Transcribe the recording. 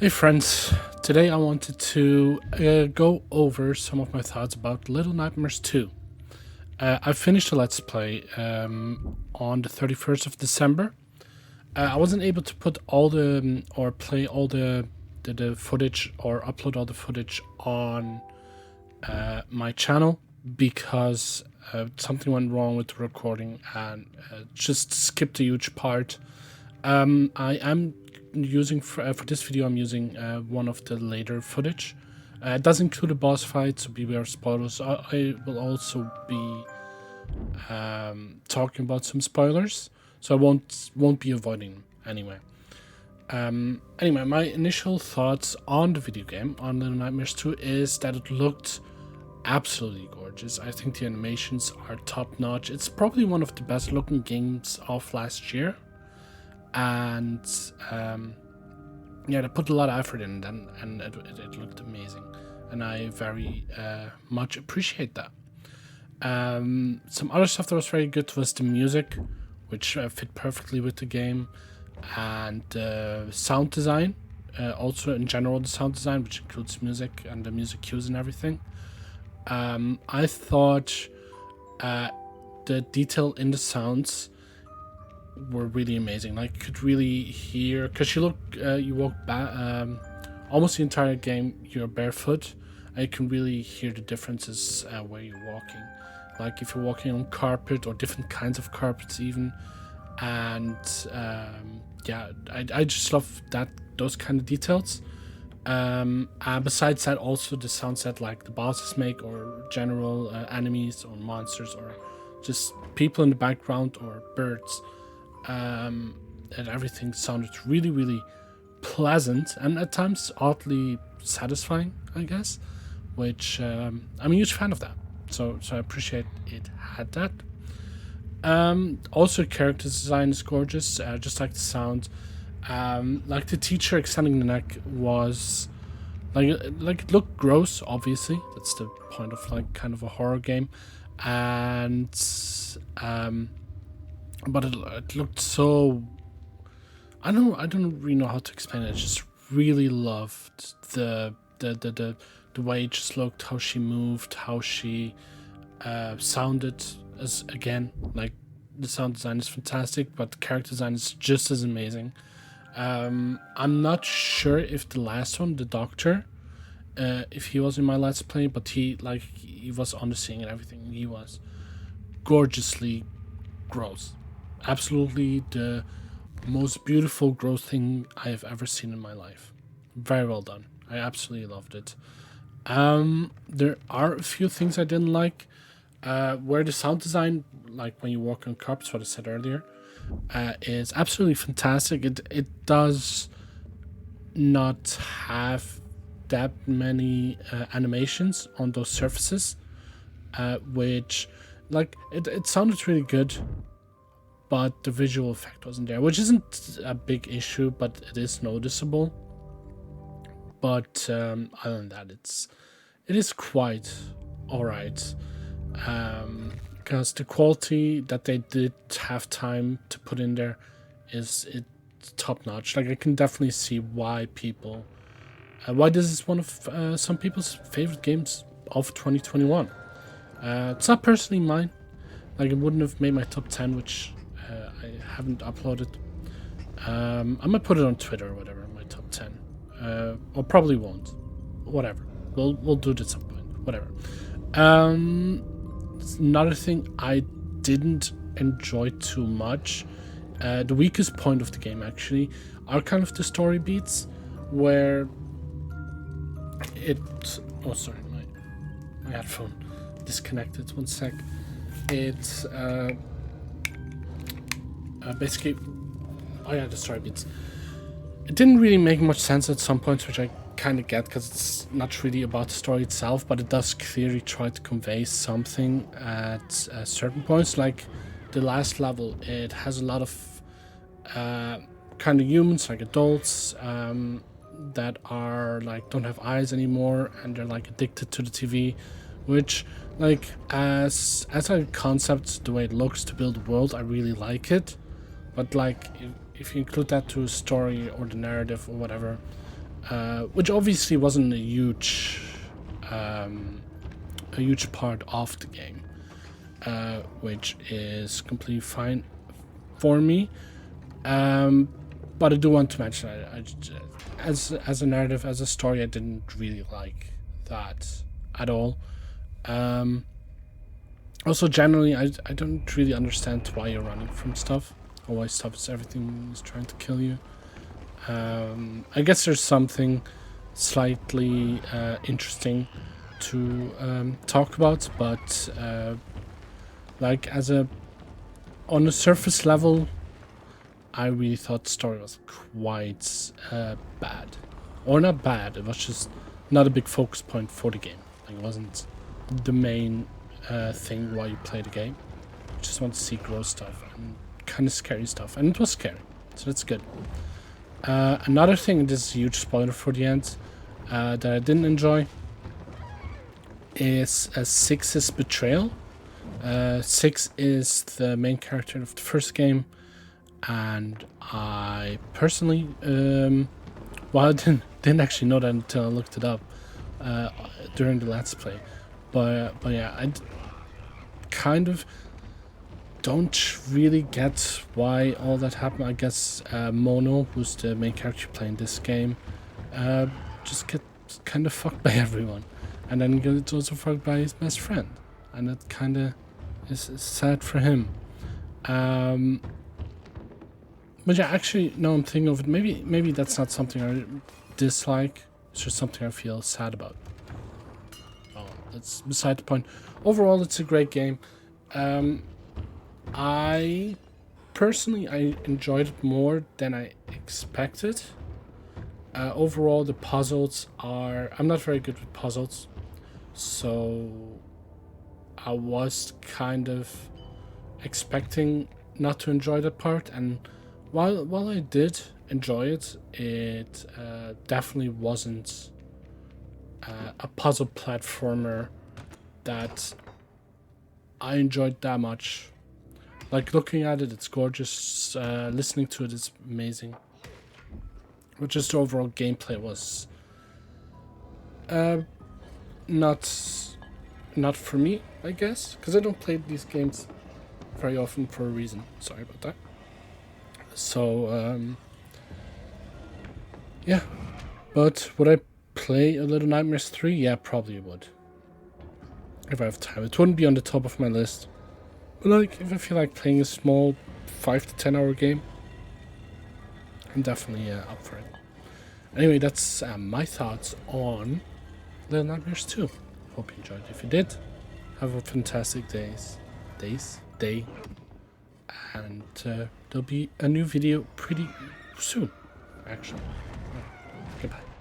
Hey friends, today I wanted to go over some of my thoughts about Little Nightmares 2. I finished the Let's Play on the 31st of December. I wasn't able to put all the, or play all the footage or upload all the footage on my channel because something went wrong with the recording and just skipped a huge part. I am using for this video, I'm using one of the later footage. It does include a boss fight, so beware of spoilers. I will also be talking about some spoilers, so I won't be avoiding them anyway. Anyway, my initial thoughts on the video game, on Little Nightmares 2, is that it looked absolutely gorgeous. I think the animations are top notch. It's probably one of the best looking games of last year. And yeah, they put a lot of effort in it, and it looked amazing, and I very much appreciate that. Some other stuff that was very good was the music, which fit perfectly with the game, and sound design, also in general the sound design, which includes music and the music cues and everything. I thought the detail in the sounds were really amazing. Like, you could really hear, because you walk back almost the entire game you're barefoot, and you can really hear the differences where you're walking, like if you're walking on carpet or different kinds of carpets even. And yeah, I just love those kind of details. Besides that, also the sounds that like the bosses make, or general enemies or monsters, or just people in the background or birds. And everything sounded really, really pleasant and at times oddly satisfying, I guess, which I'm a huge fan of that. So I appreciate it had that. Also, character design is gorgeous, just like the sound. Like the teacher extending the neck was like it looked gross. Obviously, that's the point of like kind of a horror game, and but it looked so, I don't really know how to explain it. I just really loved the way it just looked, how she moved, how she sounded. As again, like, the sound design is fantastic, but the character design is just as amazing. I'm not sure if the last one, the doctor, if he was in my Let's Play, but he was on the scene and everything. He was gorgeously gross. Absolutely the most beautiful growth thing I have ever seen in my life. Very well done. I absolutely loved it. There are a few things I didn't like. Where the sound design, like when you walk on carpets, what I said earlier, is absolutely fantastic. It does not have that many animations on those surfaces, which, like, it sounded really good, but the visual effect wasn't there, which isn't a big issue, but it is noticeable. But other than that, it is quite alright, because the quality that they did have time to put in there it's top notch. Like, I can definitely see why this is one of some people's favorite games of 2021. It's not personally mine. Like, it wouldn't have made my top 10, which I haven't uploaded. I might put it on Twitter or whatever, my top 10. Or probably won't. Whatever. We'll do it at some point. Whatever. Another thing I didn't enjoy too much, the weakest point of the game actually, are kind of the story beats where oh, sorry, my headphone disconnected. One sec. It's basically, oh yeah, the story beats. It didn't really make much sense at some points, which I kind of get, because it's not really about the story itself, but it does clearly try to convey something at certain points. Like the last level, it has a lot of kind of humans, like adults, that are like, don't have eyes anymore, and they're like addicted to the TV, which, like, as a concept, the way it looks to build a world, I really like it. But like, if you include that to a story or the narrative or whatever, which obviously wasn't a huge part of the game, which is completely fine for me. But I do want to mention, as a narrative, as a story, I didn't really like that at all. Also, generally, I don't really understand why you're running from stuff, or why everything is trying to kill you. I guess there's something slightly interesting to talk about, but like on a surface level, I really thought the story was quite bad. Or not bad, it was just not a big focus point for the game. Like, it wasn't the main thing why you play the game. You just want to see gross stuff and kind of scary stuff. And it was scary, so that's good. Another thing, and this is a huge spoiler for the end, that I didn't enjoy, is Six's betrayal. Six is the main character of the first game, and I personally, well, I didn't actually know that until I looked it up during the Let's Play, but yeah, I kind of don't really get why all that happened. I guess Mono, who's the main character playing this game, just gets kind of fucked by everyone, and then gets also fucked by his best friend, and that kind of is sad for him. But yeah, actually, no, I'm thinking of it. Maybe that's not something I dislike. It's just something I feel sad about. Oh, that's beside the point. Overall, it's a great game. I enjoyed it more than I expected. Overall, the puzzles are... I'm not very good with puzzles, so I was kind of expecting not to enjoy that part, and while I did enjoy it, it definitely wasn't a puzzle platformer that I enjoyed that much. Like, looking at it, it's gorgeous. Listening to it is amazing. But just the overall gameplay was not for me, I guess, because I don't play these games very often for a reason. Sorry about that. So yeah, but would I play a Little Nightmares 3? Yeah, probably would, if I have time. It wouldn't be on the top of my list, but like, if I feel like playing a small 5 to 10 hour game, I'm definitely up for it. Anyway, that's my thoughts on Little Nightmares 2. Hope you enjoyed. If you did, have a fantastic day, and there'll be a new video pretty soon, actually. Goodbye.